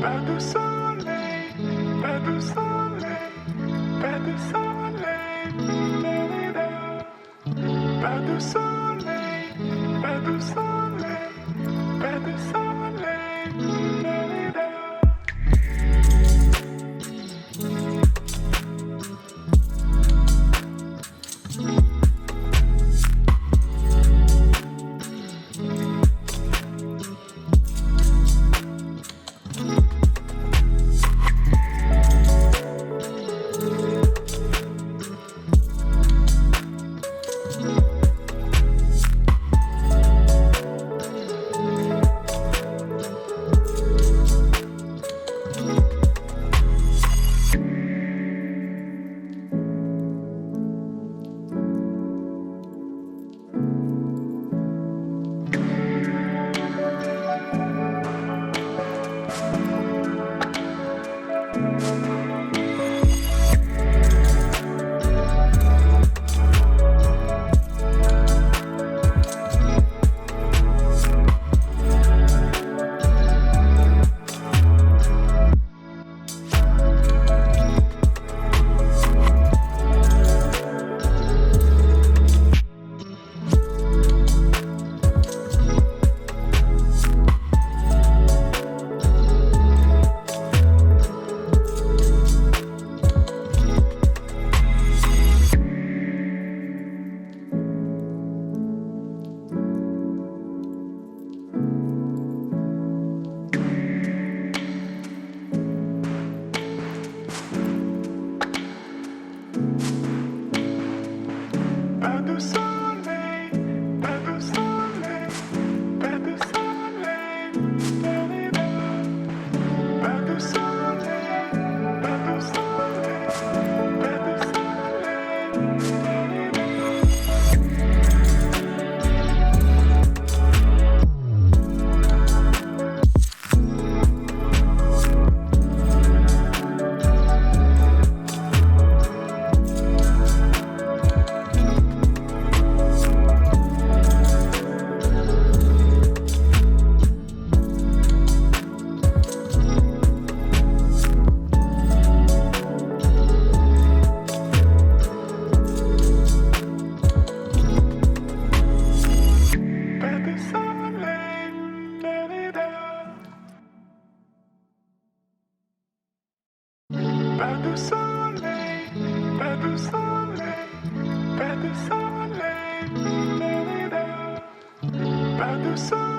Pas de soleil, pas de soleil, pas de soleil, la-la-la. Pas de soleil, pas de soleil, pas de soleil, la-la-la. Pas de soleil, pas de soleil, pas de soleil, la-la-la. Pas de soleil, pas de soleil, pas de soleil, pas de soleil, la-la-la. Pas de soleil, pas de soleil, pas de soleil, la-la-la. Pas de soleil.